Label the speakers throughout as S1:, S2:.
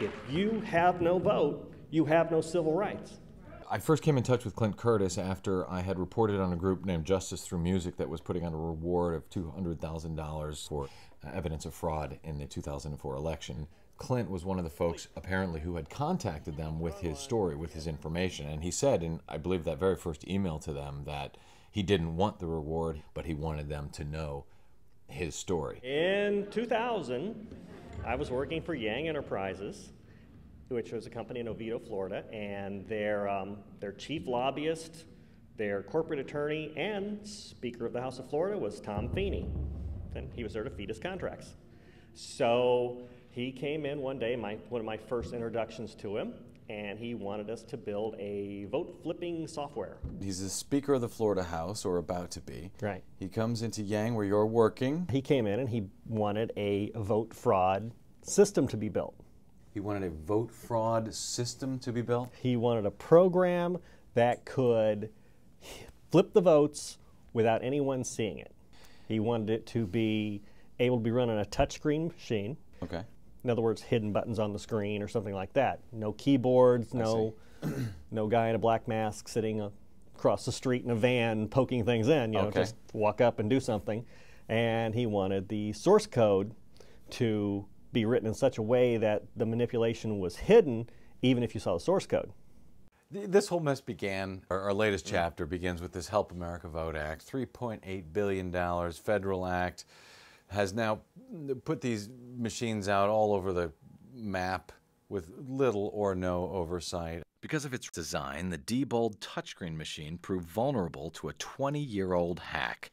S1: If you have no vote, you have no civil rights.
S2: I first came in touch with Clint Curtis after I had reported on a group named Justice Through Music that was putting on a reward of $200,000 for evidence of fraud in the 2004 election. Clint was one of the folks, apparently, who had contacted them with his story, with his information. And he said, in I believe that very first email to them, that he didn't want the reward, but he wanted them to know his story.
S1: In 2000, I was working for Yang Enterprises, which was a company in Oviedo, Florida, and their chief lobbyist, their corporate attorney, and Speaker of the House of Florida was Tom Feeney. And he was there to feed his contracts. So he came in one day, one of my first introductions to him, and he wanted us to build a vote-flipping software.
S2: He's the Speaker of the Florida House, or about to be.
S1: Right.
S2: He comes into Yang, where you're working.
S1: He came in and he wanted a vote fraud system to be built.
S2: He wanted a vote fraud system to be built?
S1: He wanted a program that could flip the votes without anyone seeing it. He wanted it to be able to be run on a touchscreen machine.
S2: Okay.
S1: In other words, hidden buttons on the screen or something like that. No keyboards, no guy in a black mask sitting across the street in a van poking things in. Just walk up and do something. And he wanted the source code to be written in such a way that the manipulation was hidden even if you saw the source code.
S2: This whole mess began, our latest chapter begins with this Help America Vote Act, $3.8 billion federal act, has now put these machines out all over the map with little or no oversight. Because of its design, the Diebold touchscreen machine proved vulnerable to a 20-year-old hack,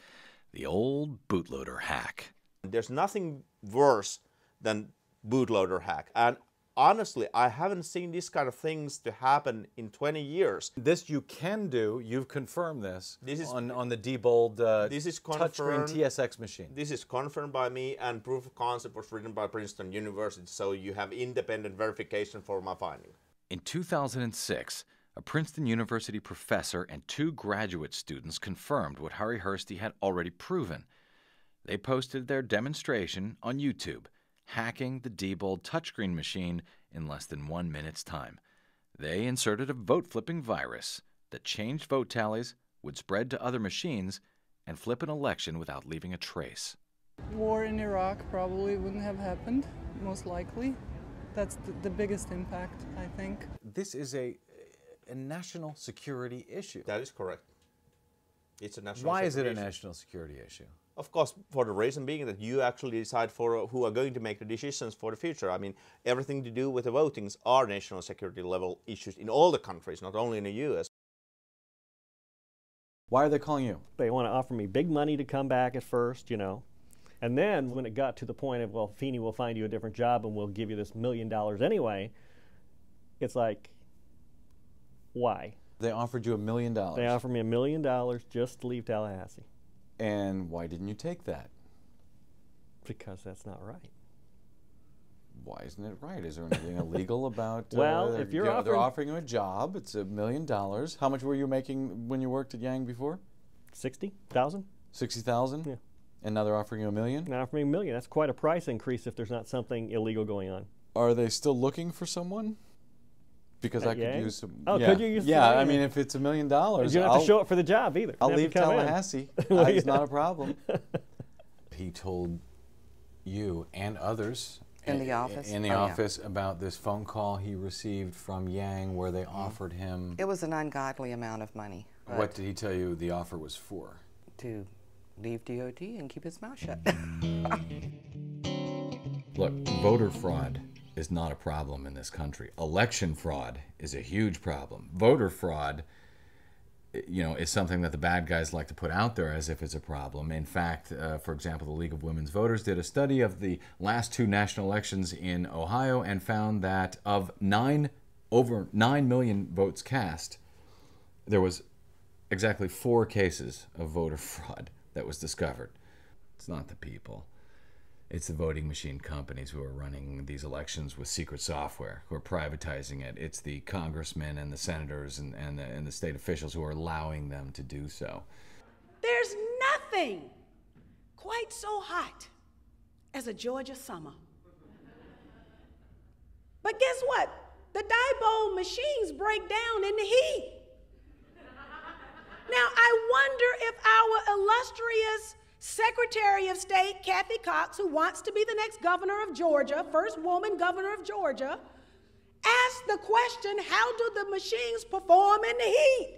S2: the old bootloader hack.
S3: There's nothing worse than bootloader hack. And honestly, I haven't seen these kind of things to happen in 20 years.
S2: This you can do. You've confirmed this on the Diebold touchscreen TSX machine.
S3: This is confirmed by me, and proof of concept was written by Princeton University, so you have independent verification for my finding.
S2: In 2006, a Princeton University professor and 2 graduate students confirmed what Harry Hursty had already proven. They posted their demonstration on YouTube, hacking the Diebold touchscreen machine in less than 1 minute's time. They inserted a vote-flipping virus that changed vote tallies, would spread to other machines, and flip an election without leaving a trace.
S4: War in Iraq probably wouldn't have happened, most likely. That's the biggest impact, I think.
S2: This is a national security issue.
S3: That is correct. It's a national
S2: Why
S3: security
S2: is it a
S3: issue.
S2: national security issue?
S3: Of course, for the reason being that you actually decide for who are going to make the decisions for the future. I mean, everything to do with the votings are national security level issues in all the countries, not only in the U.S.
S2: Why are they calling you?
S1: They want to offer me big money to come back at first, And then when it got to the point of, well, Feeney will find you a different job and we'll give you this $1 million anyway, it's like, why?
S2: They offered you $1 million.
S1: They offered me $1 million just to leave Tallahassee.
S2: And why didn't you take that?
S1: Because that's not right.
S2: Why isn't it right? Is there anything illegal about?
S1: Well, if you're
S2: they're offering you a job, it's $1 million. How much were you making when you worked at Yang before?
S1: $60,000.
S2: $60,000.
S1: Yeah.
S2: And now they're offering you $1 million.
S1: Now offering me $1 million. That's quite a price increase if there's not something illegal going on.
S2: Are they still looking for someone? Because I could
S1: Yang?
S2: use some.
S1: Oh, could you use?
S2: Yeah, I mean, if it's $1 million,
S1: you don't have to show up for the job either.
S2: I'll leave Tallahassee. It's not a problem. He told you and others
S5: in the office
S2: about this phone call he received from Yang where they offered him.
S5: It was an ungodly amount of money.
S2: What did he tell you the offer was for?
S5: To leave DOT and keep his mouth shut.
S2: Look, voter fraud is not a problem in this country. Election fraud is a huge problem. Voter fraud, is something that the bad guys like to put out there as if it's a problem. In fact, for example, the League of Women's Voters did a study of the last 2 national elections in Ohio and found that of over 9 million votes cast, there was exactly 4 cases of voter fraud that was discovered. It's not the people. It's the voting machine companies who are running these elections with secret software, who are privatizing it. It's the congressmen and the senators and the state officials who are allowing them to do so.
S6: There's nothing quite so hot as a Georgia summer. But guess what? The die-bowl machines break down in the heat. Now, I wonder if our illustrious Secretary of State, Kathy Cox, who wants to be the next governor of Georgia, first woman governor of Georgia, asked the question, how do the machines perform in the heat?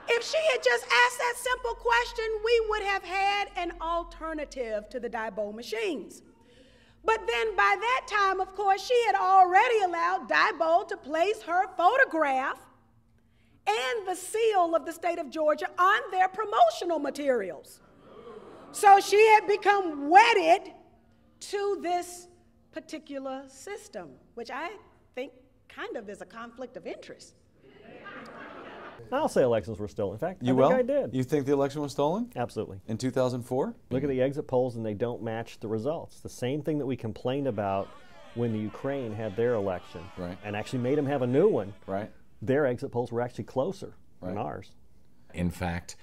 S6: If she had just asked that simple question, we would have had an alternative to the die-bowl machines. But then by that time, of course, she had already allowed die-bowl to place her photograph and the seal of the state of Georgia on their promotional materials. So she had become wedded to this particular system, which I think kind of is a conflict of interest.
S1: I'll say elections were stolen. In fact,
S2: You
S1: I
S2: will?
S1: think I did.
S2: You think the election was stolen?
S1: Absolutely.
S2: In 2004?
S1: Look at the exit polls and they don't match the results. The same thing that we complained about when the Ukraine had their election.
S2: Right.
S1: And actually made them have a new one.
S2: Right.
S1: Their exit polls were actually closer than ours.
S2: In fact,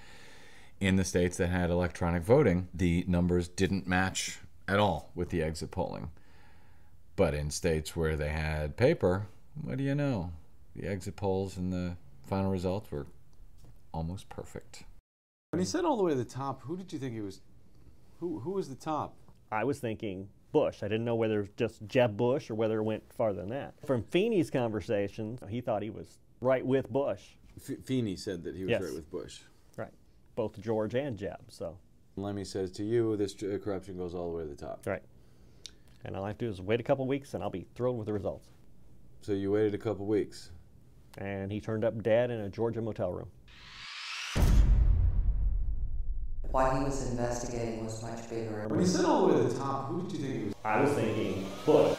S2: in the states that had electronic voting, the numbers didn't match at all with the exit polling. But in states where they had paper, what do you know? The exit polls and the final results were almost perfect.
S7: When he said all the way to the top, who did you think he was? Who was the top?
S1: I was thinking Bush. I didn't know whether it was just Jeb Bush or whether it went farther than that. From Feeney's conversations, he thought he was right with Bush.
S7: Feeney said that he was
S1: Yes.
S7: right with Bush.
S1: Right. Both George and Jeb, so.
S7: Lemmy says to you, this corruption goes all the way to the top.
S1: Right. And all I have to do is wait a couple weeks and I'll be thrilled with the results.
S7: So you waited a couple weeks.
S1: And he turned up dead in a Georgia motel room.
S5: What he was investigating was much bigger.
S7: When he said all the way to the top, who did you think he was?
S1: I was thinking Bush.